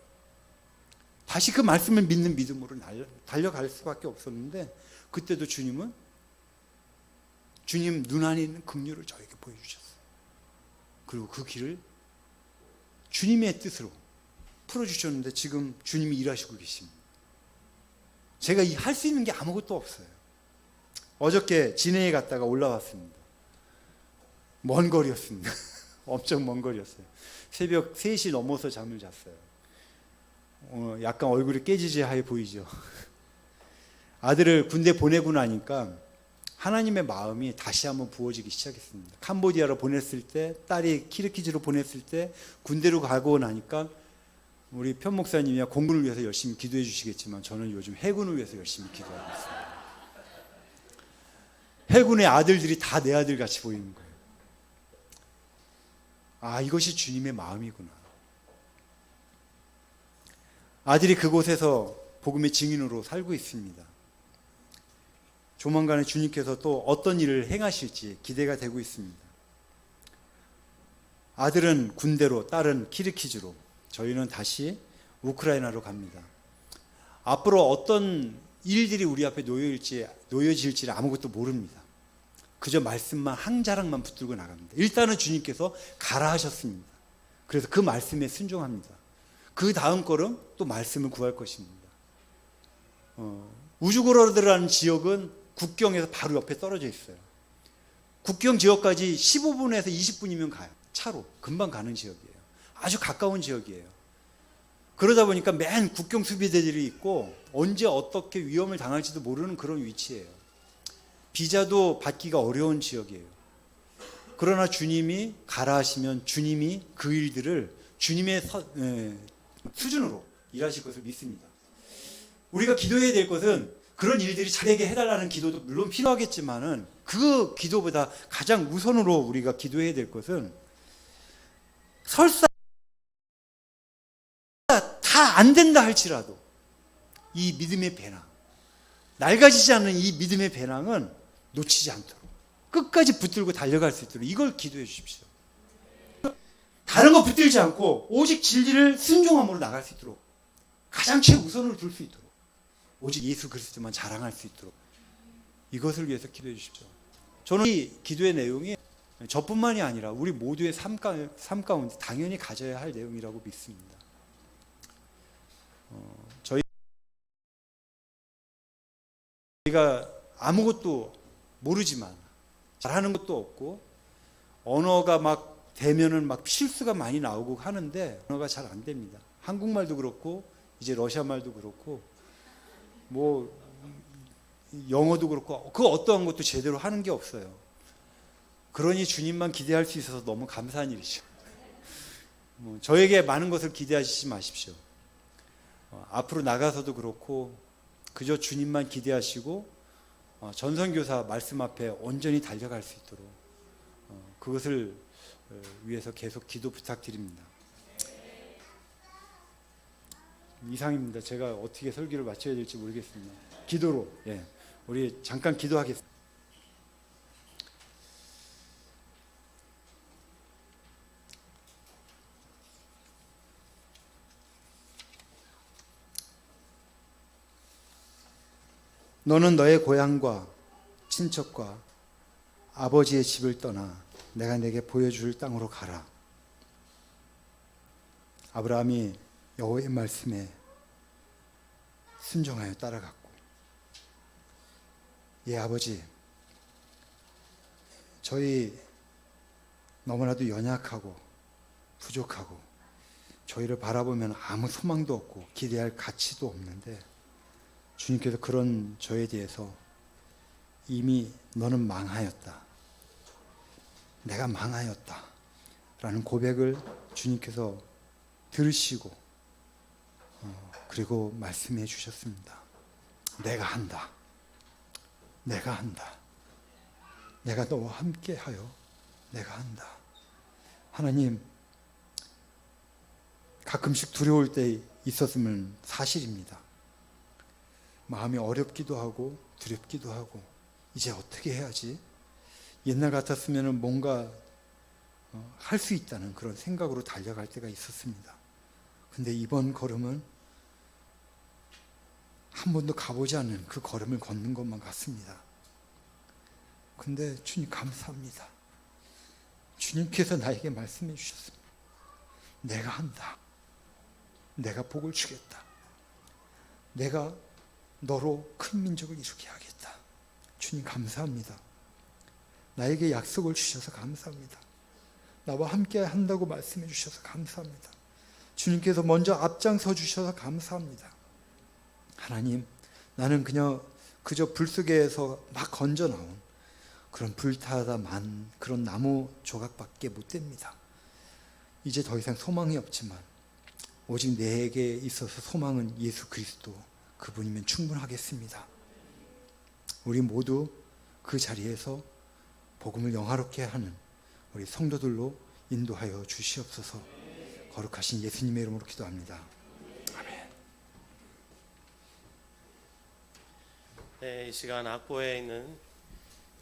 다시 그 말씀을 믿는 믿음으로 달려갈 수밖에 없었는데 그때도 주님은 주님 눈 안에 있는 긍휼을 저에게 보여주셨어요. 그리고 그 길을 주님의 뜻으로 풀어주셨는데 지금 주님이 일하시고 계십니다. 제가 할 수 있는 게 아무것도 없어요. 어저께 진해에 갔다가 올라왔습니다. 먼 거리였습니다. 엄청 먼 거리였어요. 새벽 3시 넘어서 잠을 잤어요. 약간 얼굴이 깨지지하게 보이죠. 아들을 군대 보내고 나니까 하나님의 마음이 다시 한번 부어지기 시작했습니다. 캄보디아로 보냈을 때, 딸이 키르키즈로 보냈을 때, 군대로 가고 나니까 우리 편 목사님이야 공군을 위해서 열심히 기도해 주시겠지만 저는 요즘 해군을 위해서 열심히 기도하고 있습니다. 해군의 아들들이 다 내 아들 같이 보이는 거예요. 아, 이것이 주님의 마음이구나. 아들이 그곳에서 복음의 증인으로 살고 있습니다. 조만간에 주님께서 또 어떤 일을 행하실지 기대가 되고 있습니다. 아들은 군대로, 딸은 키르키즈로, 저희는 다시 우크라이나로 갑니다. 앞으로 어떤 일들이 우리 앞에 놓여질지 아무것도 모릅니다. 그저 말씀만 한 자락만 붙들고 나갑니다. 일단은 주님께서 가라 하셨습니다. 그래서 그 말씀에 순종합니다. 그 다음 걸음 또 말씀을 구할 것입니다. 우주고로드라는 지역은 국경에서 바로 옆에 떨어져 있어요. 국경 지역까지 15분에서 20분이면 가요. 차로 금방 가는 지역이에요. 아주 가까운 지역이에요. 그러다 보니까 맨 국경 수비대들이 있고 언제 어떻게 위험을 당할지도 모르는 그런 위치예요. 비자도 받기가 어려운 지역이에요. 그러나 주님이 가라 하시면 주님이 그 일들을 주님의 수준으로 일하실 것을 믿습니다. 우리가 기도해야 될 것은 그런 일들이 자기에게 해달라는 기도도 물론 필요하겠지만은 그 기도보다 가장 우선으로 우리가 기도해야 될 것은 설사 다 안 된다 할지라도 이 믿음의 배낭, 낡아지지 않는 이 믿음의 배낭은 놓치지 않도록 끝까지 붙들고 달려갈 수 있도록 이걸 기도해 주십시오. 다른 거 붙들지 않고 오직 진리를 순종함으로 나갈 수 있도록 가장 최우선으로 둘 수 있도록 오직 예수 그리스도만 자랑할 수 있도록 이것을 위해서 기도해 주십시오. 저는 이 기도의 내용이 저뿐만이 아니라 우리 모두의 삶 가운데 당연히 가져야 할 내용이라고 믿습니다. 저희가 아무것도 모르지만 잘하는 것도 없고 언어가 막 되면은 막 실수가 많이 나오고 하는데 언어가 잘 안 됩니다. 한국말도 그렇고 이제 러시아말도 그렇고 뭐 영어도 그렇고 그 어떠한 것도 제대로 하는 게 없어요. 그러니 주님만 기대할 수 있어서 너무 감사한 일이죠. 저에게 많은 것을 기대하시지 마십시오. 앞으로 나가서도 그렇고 그저 주님만 기대하시고 전선교사 말씀 앞에 온전히 달려갈 수 있도록 그것을 위해서 계속 기도 부탁드립니다. 이상입니다. 제가 어떻게 설교를 마쳐야 될지 모르겠습니다. 기도로 우리 잠깐 기도하겠습니다. 너는 너의 고향과 친척과 아버지의 집을 떠나 내가 내게 보여줄 땅으로 가라. 아브라함이 여호와의 말씀에 순종하여 따라갔고, 예 아버지, 저희 너무나도 연약하고 부족하고 저희를 바라보면 아무 소망도 없고 기대할 가치도 없는데 주님께서 그런 저에 대해서 이미 너는 망하였다, 내가 망하였다 라는 고백을 주님께서 들으시고 그리고 말씀해 주셨습니다. 내가 한다, 내가 한다, 내가 너와 함께하여 내가 한다. 하나님, 가끔씩 두려울 때 있었으면 사실입니다. 마음이 어렵기도 하고 두렵기도 하고 이제 어떻게 해야지? 옛날 같았으면 뭔가 할 수 있다는 그런 생각으로 달려갈 때가 있었습니다. 근데 이번 걸음은 한 번도 가보지 않은 그 걸음을 걷는 것만 같습니다. 근데 주님 감사합니다. 주님께서 나에게 말씀해 주셨습니다. 내가 한다. 내가 복을 주겠다. 내가 너로 큰 민족을 이루게 하겠다. 주님 감사합니다. 나에게 약속을 주셔서 감사합니다. 나와 함께 한다고 말씀해 주셔서 감사합니다. 주님께서 먼저 앞장서 주셔서 감사합니다. 하나님, 나는 그저 불 속에서 막 건져 나온 그런 불타다만 그런 나무 조각밖에 못 됩니다. 이제 더 이상 소망이 없지만 오직 내게 있어서 소망은 예수 그리스도, 그분이면 충분하겠습니다. 우리 모두 그 자리에서 복음을 영화롭게 하는 우리 성도들로 인도하여 주시옵소서. 거룩하신 예수님의 이름으로 기도합니다. 아멘. 네, 이 시간 악보에 있는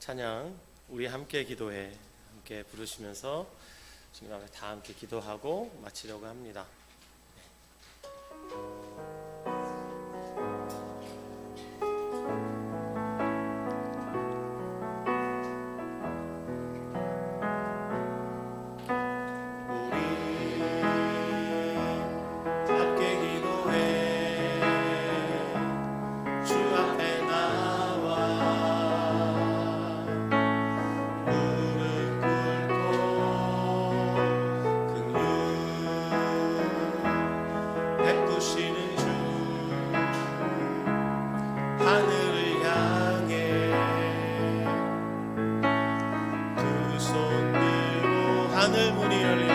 찬양 우리 함께 기도해 함께 부르시면서 주님 앞에 다 함께 기도하고 마치려고 합니다. 하늘 문이 열리고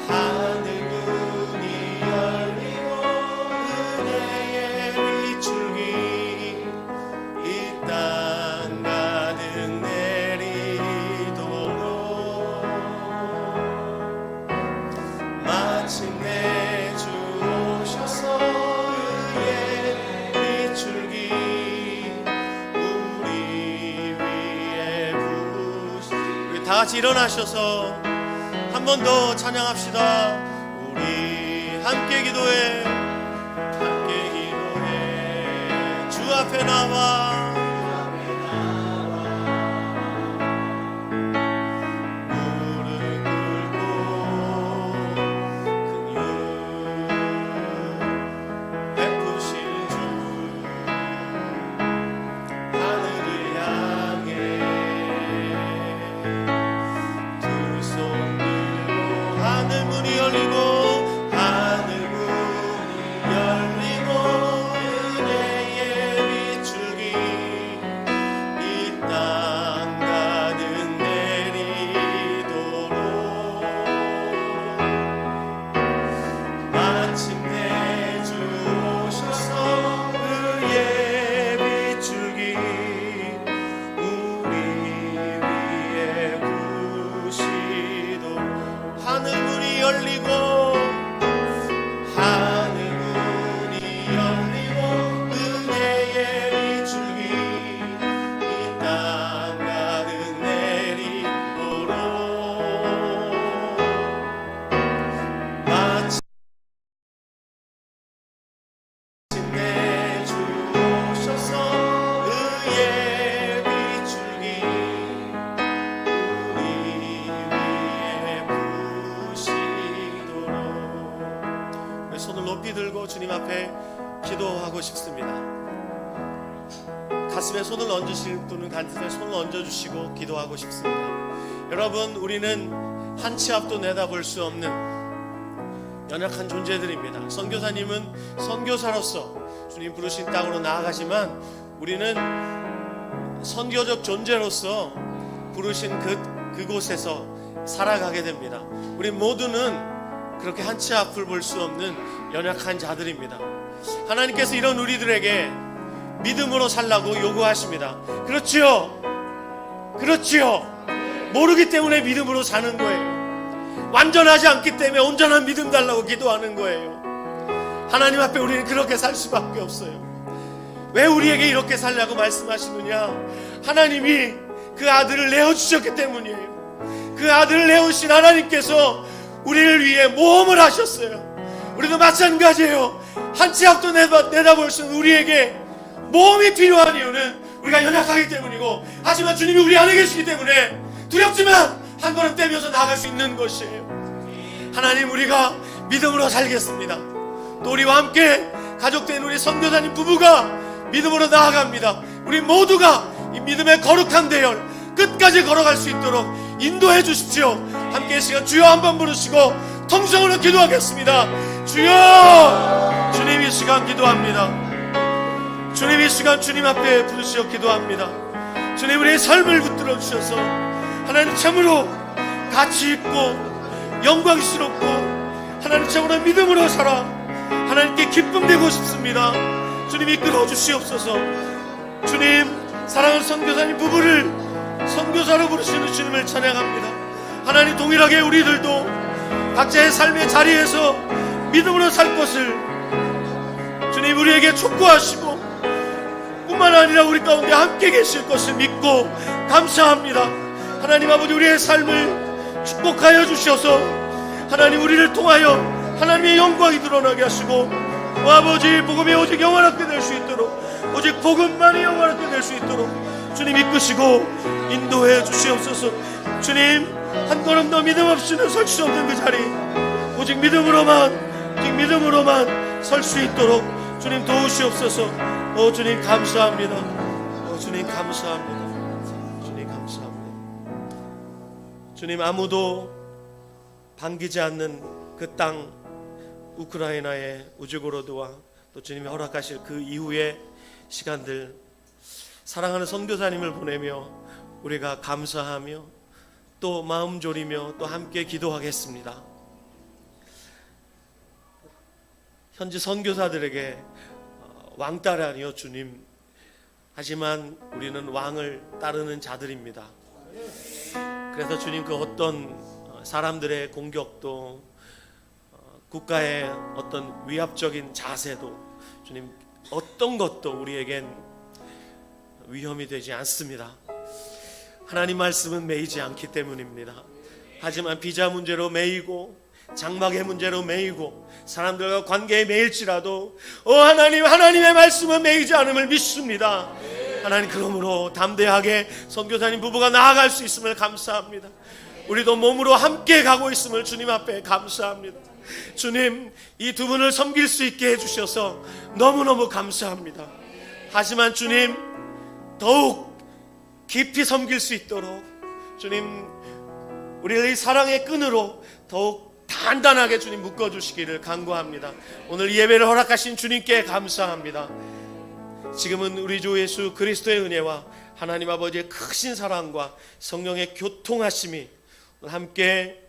하늘 문이 열리고 은혜의 비출기 이 땅 가득 내리도록 마침내 주 오셔서 의의 비출기 우리 위에 부으시. 우리 다 같이 일어나셔서 한 번 더 찬양합시다. 우리 함께 기도해 함께 기도해 주 앞에 나와 무릎 꿇고 긍휼 베푸시는 주 하늘을 향해 두 손 하늘 문이 열리고 하늘 문이 열리고 은혜의 비출기 이 땅 가득 내리도록 마침내 주 오셔서 의의 비출기 우리 위에 부으시도록 하늘 문이 열리고 하늘 문이 열리고 은혜의 비출기 이 땅 가득 내리도록 마침내 주 오셔서 의의 비출기 우리 위에 부으시도록. 손을 높이 들고 주님 앞에 기도하고 싶습니다. 가슴에 손을 얹으실 분은 가슴에 손을 얹어주시고 기도하고 싶습니다. 여러분, 우리는 한 치 앞도 내다볼 수 없는 연약한 존재들입니다. 선교사님은 선교사로서 주님 부르신 땅으로 나아가지만 우리는 선교적 존재로서 부르신 그곳에서 살아가게 됩니다. 우리 모두는 그렇게 한 치 앞을 볼 수 없는 연약한 자들입니다. 하나님께서 이런 우리들에게 믿음으로 살라고 요구하십니다. 그렇지요? 그렇지요? 모르기 때문에 믿음으로 사는 거예요. 완전하지 않기 때문에 온전한 믿음 달라고 기도하는 거예요. 하나님 앞에 우리는 그렇게 살 수밖에 없어요. 왜 우리에게 이렇게 살라고 말씀하시느냐? 하나님이 그 아들을 내어주셨기 때문이에요. 그 아들을 내어주신 하나님께서 우리를 위해 모험을 하셨어요. 우리도 마찬가지예요. 한 치 앞도 내다볼 수 있는 우리에게 모험이 필요한 이유는 우리가 연약하기 때문이고, 하지만 주님이 우리 안에 계시기 때문에 두렵지만 한 걸음 떼면서 나아갈 수 있는 것이에요. 하나님, 우리가 믿음으로 살겠습니다. 또 우리와 함께 가족된 우리 선교사님 부부가 믿음으로 나아갑니다. 우리 모두가 이 믿음의 거룩한 대열 끝까지 걸어갈 수 있도록 인도해 주십시오. 함께 이 시간 주여 한번 부르시고 통성으로 기도하겠습니다. 주여! 주님, 이 시간 기도합니다. 주님, 이 시간 주님 앞에 부르시어 기도합니다. 주님, 우리의 삶을 붙들어 주셔서 하나님 참으로 가치 있고 영광스럽고 하나님 참으로 믿음으로 살아 하나님께 기쁨 되고 싶습니다. 주님, 이끌어 주시옵소서. 주님, 사랑하는 선교사님 부부를 선교사로 부르시는 주님을 찬양합니다. 하나님, 동일하게 우리들도 각자의 삶의 자리에서 믿음으로 살 것을 주님 우리에게 촉구하시고 뿐만 아니라 우리 가운데 함께 계실 것을 믿고 감사합니다. 하나님 아버지, 우리의 삶을 축복하여 주셔서 하나님 우리를 통하여 하나님의 영광이 드러나게 하시고, 아버지 복음이 오직 영원하게 될 수 있도록, 오직 복음만이 영원하게 될 수 있도록 주님 이끄시고 인도해 주시옵소서. 주님, 한 걸음 더 믿음 없이는 설 수 없는 그 자리, 오직 믿음으로만 설 수 있도록 주님 도우시옵소서. 주님 감사합니다. 주님 감사합니다. 주님 감사합니다. 주님, 아무도 반기지 않는 그 땅 우크라이나의 우즈고로드와 또 주님이 허락하실 그 이후의 시간들, 사랑하는 선교사님을 보내며 우리가 감사하며 또 마음 졸이며 또 함께 기도하겠습니다. 현지 선교사들에게 왕따를 아니요 주님, 하지만 우리는 왕을 따르는 자들입니다. 그래서 주님, 그 어떤 사람들의 공격도, 국가의 어떤 위압적인 자세도 주님, 어떤 것도 우리에겐 위험이 되지 않습니다. 하나님 말씀은 매이지 않기 때문입니다. 하지만 비자 문제로 매이고 장막의 문제로 매이고 사람들과 관계에 매일지라도 하나님의 말씀은 매이지 않음을 믿습니다. 하나님, 그러므로 담대하게 선교사님 부부가 나아갈 수 있음을 감사합니다. 우리도 몸으로 함께 가고 있음을 주님 앞에 감사합니다. 주님, 이 두 분을 섬길 수 있게 해주셔서 너무너무 감사합니다. 하지만 주님, 더욱 깊이 섬길 수 있도록 주님, 우리를 이 사랑의 끈으로 더욱 단단하게 주님 묶어주시기를 간구합니다. 오늘 예배를 허락하신 주님께 감사합니다. 지금은 우리 주 예수 그리스도의 은혜와 하나님 아버지의 크신 사랑과 성령의 교통하심이 함께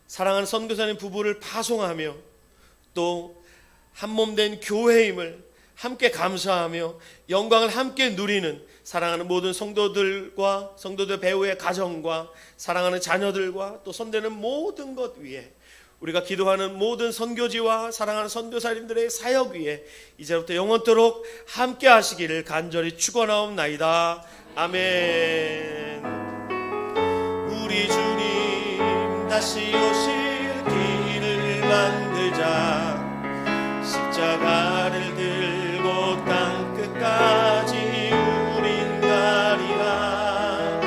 사랑하는 선교사님 부부를 파송하며 또 한몸된 교회임을 함께 감사하며 영광을 함께 누리는 사랑하는 모든 성도들과 성도들 배우의 가정과 사랑하는 자녀들과 또 손대는 모든 것 위에, 우리가 기도하는 모든 선교지와 사랑하는 선교사님들의 사역 위에 이제부터 영원토록 함께 하시기를 간절히 축원하옵나이다. 아멘. 우리 주님 다시 오실 길을 만들자. 십자가를 들고 땅 끝까지 우린 가리라.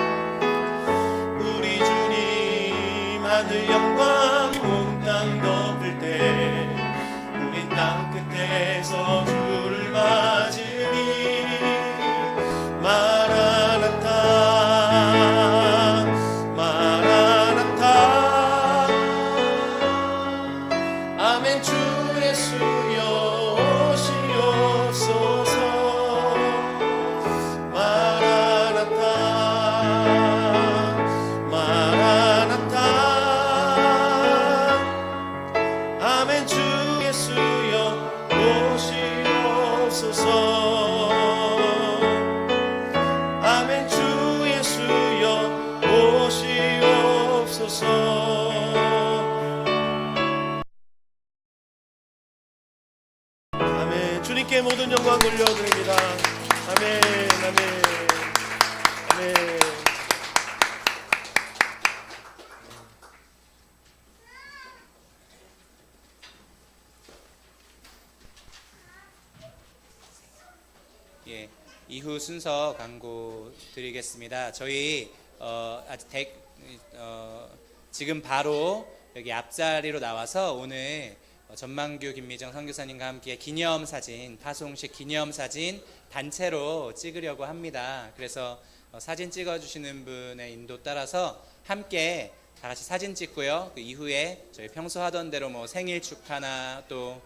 우리 주님 하늘 영광 온 땅 덮을 때 우린 땅 끝에서 주를 맞으리. 하나님께 모든 영광 돌려드립니다. 아멘, 아멘, 아멘. 예, 이후 순서 광고 드리겠습니다. 저희 지금 바로 여기 앞자리로 나와서 오늘 전만규 김미정 선교사님과 함께 기념사진, 파송식 기념사진 단체로 찍으려고 합니다. 그래서 사진 찍어주시는 분의 인도 따라서 함께 다 같이 사진 찍고요. 그 이후에 저희 평소 하던 대로 뭐 생일 축하나 또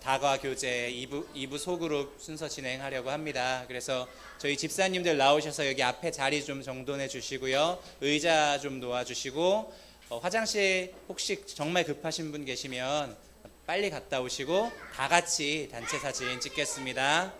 다과 교제 2부 소그룹 순서 진행하려고 합니다. 그래서 저희 집사님들 나오셔서 여기 앞에 자리 좀 정돈해 주시고요. 의자 좀 놓아주시고 화장실 혹시 정말 급하신 분 계시면 빨리 갔다 오시고 다 같이 단체 사진 찍겠습니다.